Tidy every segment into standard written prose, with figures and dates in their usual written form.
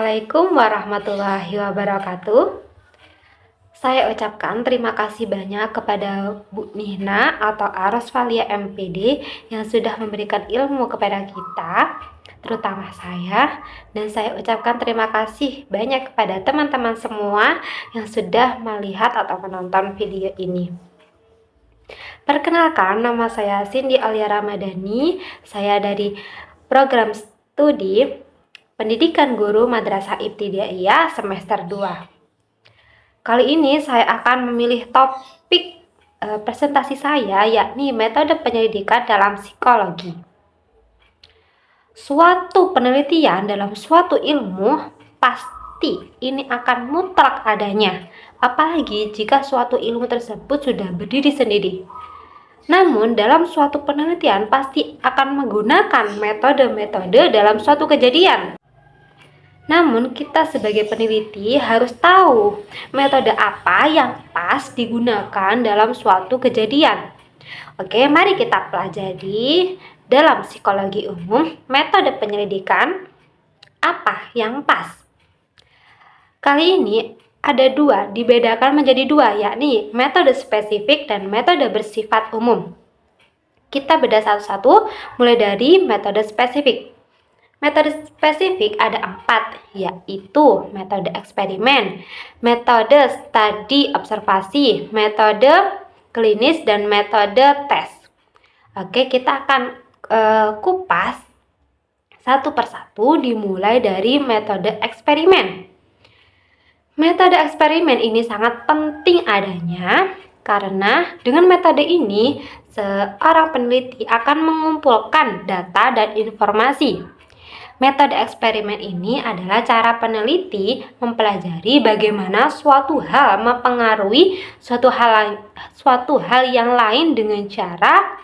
Assalamualaikum warahmatullahi wabarakatuh. Saya ucapkan terima kasih banyak kepada Bu Nihna atau Arosvalia MPD yang sudah memberikan ilmu kepada kita, terutama saya. Dan saya ucapkan terima kasih banyak kepada teman-teman semua yang sudah melihat atau menonton video ini. Perkenalkan, nama saya Cindy Alia Ramadhani. Saya dari program studi Pendidikan Guru Madrasah Ibtidaiyah semester 2. Kali ini saya akan memilih topik presentasi saya, yakni metode penyelidikan dalam psikologi. Suatu penelitian dalam suatu ilmu pasti ini akan mutlak adanya, apalagi jika suatu ilmu tersebut sudah berdiri sendiri. Namun, dalam suatu penelitian pasti akan menggunakan metode-metode dalam suatu kejadian. Namun, kita sebagai peneliti harus tahu metode apa yang pas digunakan dalam suatu kejadian. Oke, mari kita pelajari dalam psikologi umum metode penyelidikan apa yang pas. Kali ini ada dua, dibedakan menjadi dua, yakni metode spesifik dan metode bersifat umum. Kita bedah satu-satu, mulai dari metode spesifik. Metode spesifik ada 4, yaitu metode eksperimen, metode studi observasi, metode klinis, dan metode tes. Oke, kita akan kupas satu persatu, dimulai dari metode eksperimen. Metode eksperimen ini sangat penting adanya karena dengan metode ini seorang peneliti akan mengumpulkan data dan informasi. Metode eksperimen ini adalah cara peneliti mempelajari bagaimana suatu hal mempengaruhi suatu hal yang lain dengan cara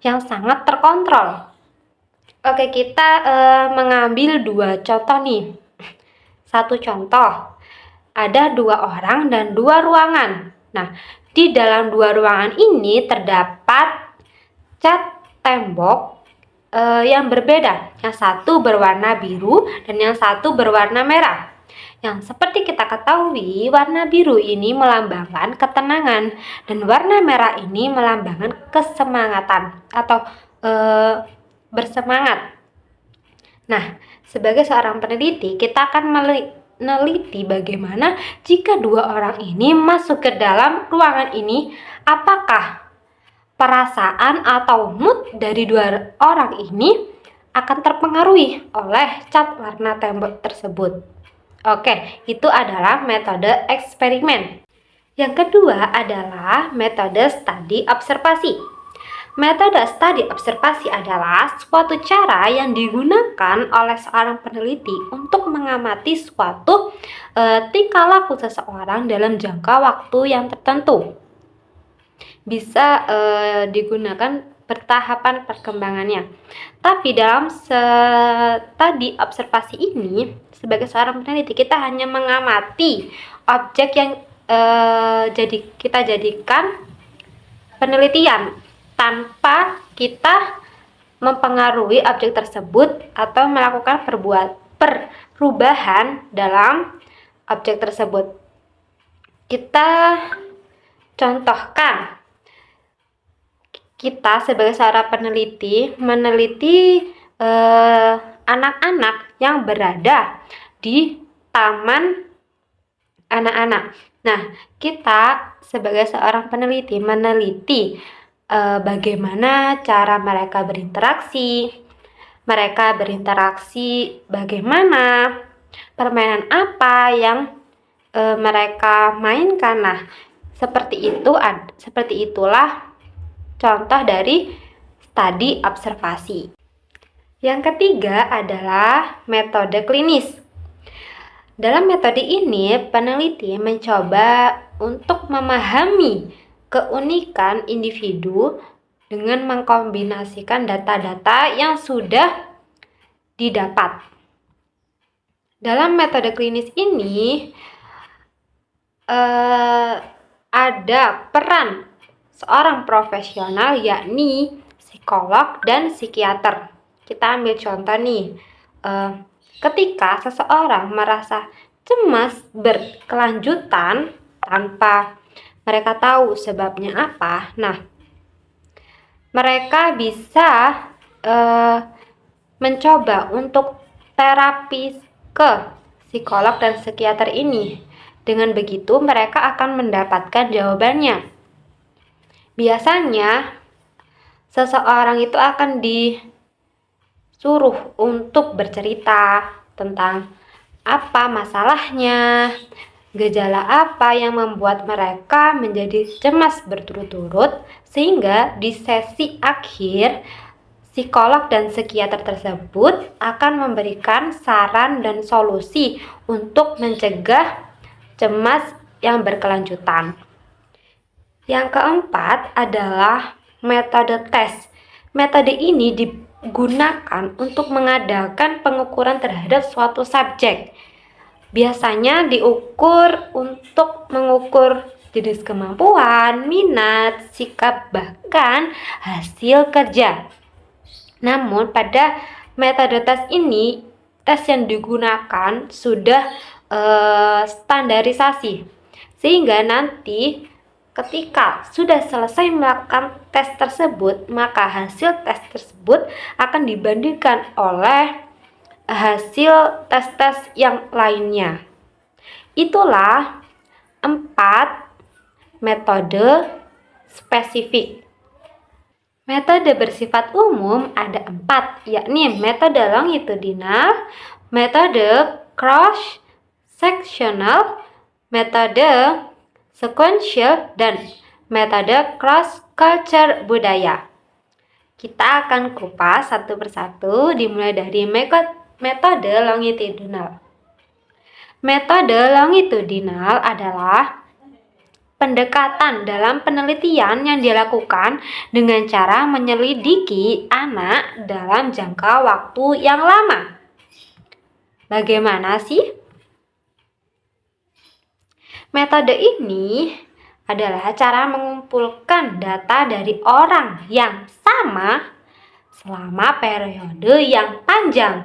yang sangat terkontrol. Oke, kita mengambil dua contoh nih. Satu contoh, ada 2 orang dan 2 ruangan. Nah, di dalam 2 ruangan ini terdapat cat tembok yang berbeda. Yang satu berwarna biru dan yang satu berwarna merah. Yang seperti kita ketahui, warna biru ini melambangkan ketenangan dan warna merah ini melambangkan kesemangatan atau bersemangat. Nah, sebagai seorang peneliti, kita akan meneliti bagaimana jika 2 orang ini masuk ke dalam ruangan ini, apakah perasaan atau mood dari 2 orang ini akan terpengaruhi oleh cat warna tembok tersebut. Oke, itu adalah metode eksperimen. Yang kedua adalah metode studi observasi. Metode studi observasi adalah suatu cara yang digunakan oleh seorang peneliti untuk mengamati suatu tingkah laku seseorang dalam jangka waktu yang tertentu. Bisa digunakan bertahapan perkembangannya. Tapi dalam studi observasi ini, sebagai seorang peneliti, kita hanya mengamati objek yang kita jadikan penelitian tanpa kita mempengaruhi objek tersebut atau melakukan perubahan dalam objek tersebut. Kita contohkan, kita sebagai seorang peneliti meneliti anak-anak yang berada di taman anak-anak. Nah, kita sebagai seorang peneliti meneliti bagaimana cara mereka berinteraksi, bagaimana permainan apa yang mereka mainkan. Nah, seperti itulah contoh dari studi observasi. Yang ketiga adalah metode klinis. Dalam metode ini, peneliti mencoba untuk memahami keunikan individu dengan mengkombinasikan data-data yang sudah didapat. Dalam metode klinis ini ada peran seorang profesional, yakni psikolog dan psikiater. Kita ambil contoh nih, Ketika seseorang merasa cemas berkelanjutan tanpa mereka tahu sebabnya apa, nah mereka bisa mencoba untuk terapi ke psikolog dan psikiater ini. Dengan begitu mereka akan mendapatkan jawabannya. Biasanya seseorang itu akan disuruh untuk bercerita tentang apa masalahnya, gejala apa yang membuat mereka menjadi cemas berturut-turut, sehingga di sesi akhir psikolog dan psikiater tersebut akan memberikan saran dan solusi untuk mencegah cemas yang berkelanjutan. Yang keempat adalah metode tes. Metode ini digunakan untuk mengadakan pengukuran terhadap suatu subjek. Biasanya diukur untuk mengukur jenis kemampuan, minat, sikap, bahkan hasil kerja. Namun pada metode tes ini, tes yang digunakan sudah standarisasi, sehingga nanti ketika sudah selesai melakukan tes tersebut, maka hasil tes tersebut akan dibandingkan oleh hasil tes-tes yang lainnya. Itulah 4 metode spesifik. Metode bersifat umum ada 4, yakni metode longitudinal, metode cross-sectional, metode sequential, dan metode cross-culture budaya. Kita akan kupas satu persatu, dimulai dari metode longitudinal. Metode longitudinal adalah pendekatan dalam penelitian yang dilakukan dengan cara menyelidiki anak dalam jangka waktu yang lama. Bagaimana sih? Metode ini adalah cara mengumpulkan data dari orang yang sama selama periode yang panjang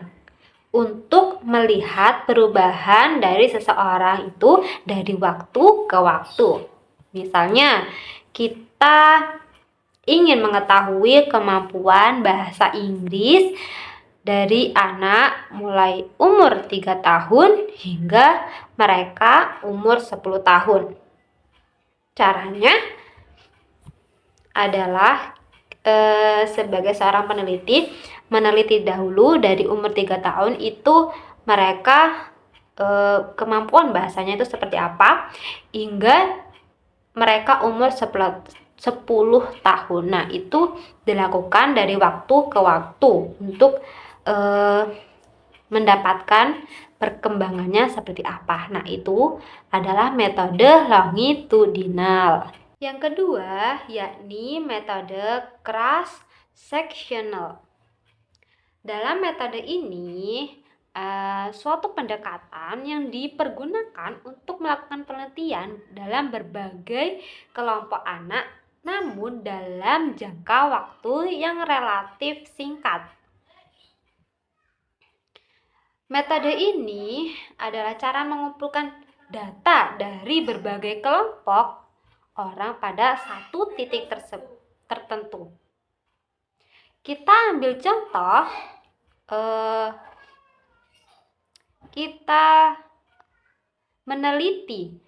untuk melihat perubahan dari seseorang itu dari waktu ke waktu. Misalnya, kita ingin mengetahui kemampuan bahasa Inggris dari anak mulai umur 3 tahun hingga mereka umur 10 tahun. Caranya adalah sebagai seorang peneliti, meneliti dahulu dari umur 3 tahun itu mereka kemampuan bahasanya itu seperti apa hingga mereka umur 10 tahun. Nah, itu dilakukan dari waktu ke waktu untuk mendapatkan perkembangannya seperti apa. Nah, itu adalah metode longitudinal. Yang kedua, yakni metode cross-sectional. Dalam metode ini, suatu pendekatan yang dipergunakan untuk melakukan penelitian dalam berbagai kelompok anak, namun dalam jangka waktu yang relatif singkat. Metode ini adalah cara mengumpulkan data dari berbagai kelompok orang pada satu titik tertentu. Kita ambil contoh, kita meneliti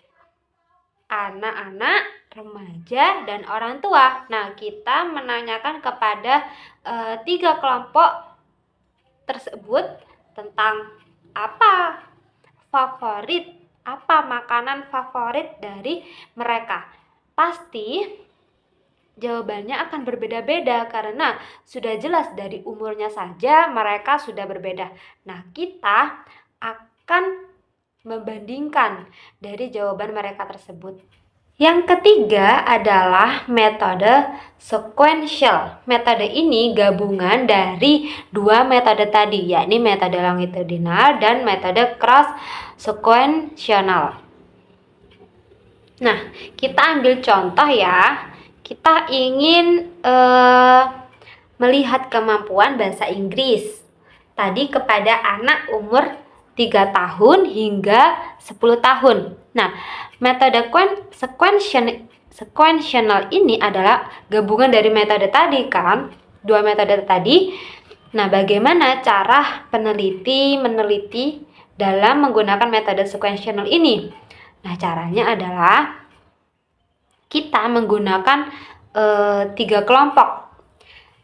anak-anak, remaja, dan orang tua. Nah, kita menanyakan kepada 3 kelompok tersebut tentang apa makanan favorit dari mereka. Pasti jawabannya akan berbeda-beda karena sudah jelas dari umurnya saja mereka sudah berbeda. Nah, kita akan membandingkan dari jawaban mereka tersebut. Yang ketiga adalah metode sequential. Metode ini gabungan dari 2 metode tadi, yakni metode longitudinal dan metode cross sequential. Nah, kita ambil contoh ya. Kita ingin melihat kemampuan bahasa Inggris tadi kepada anak umur 3 tahun hingga 10 tahun. Nah, metode sequential ini adalah gabungan dari metode tadi kan, dua metode tadi. Nah, bagaimana cara peneliti meneliti dalam menggunakan metode sequential ini? Nah, caranya adalah kita menggunakan 3 kelompok.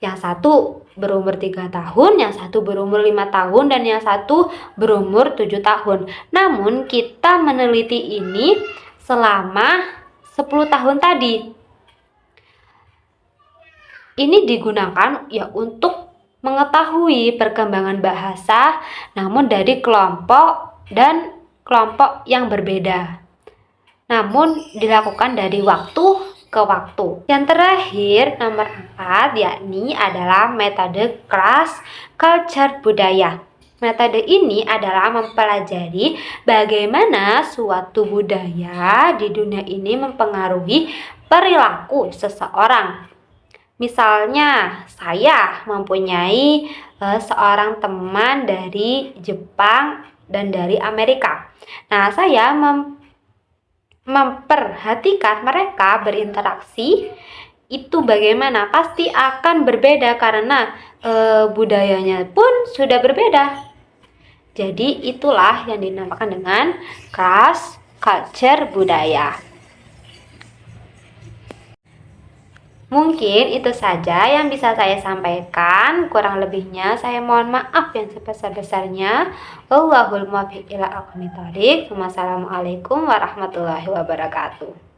Yang satu berumur 3 tahun, yang satu berumur 5 tahun, dan yang satu berumur 7 tahun. Namun kita meneliti ini selama 10 tahun tadi. Ini digunakan ya untuk mengetahui perkembangan bahasa, namun dari kelompok dan kelompok yang berbeda. Namun dilakukan dari waktu ke waktu. Yang terakhir nomor 4 yakni adalah metode class culture budaya. Metode ini adalah mempelajari bagaimana suatu budaya di dunia ini mempengaruhi perilaku seseorang. Misalnya, saya mempunyai seorang teman dari Jepang dan dari Amerika. Nah, saya memperhatikan mereka berinteraksi itu bagaimana, pasti akan berbeda karena budayanya pun sudah berbeda. Jadi itulah yang dinamakan dengan class culture budaya. Mungkin itu saja yang bisa saya sampaikan. Kurang lebihnya saya mohon maaf yang sebesar-besarnya. Wallahul muwaffiq ila aqwamit thoriq. Wassalamualaikum warahmatullahi wabarakatuh.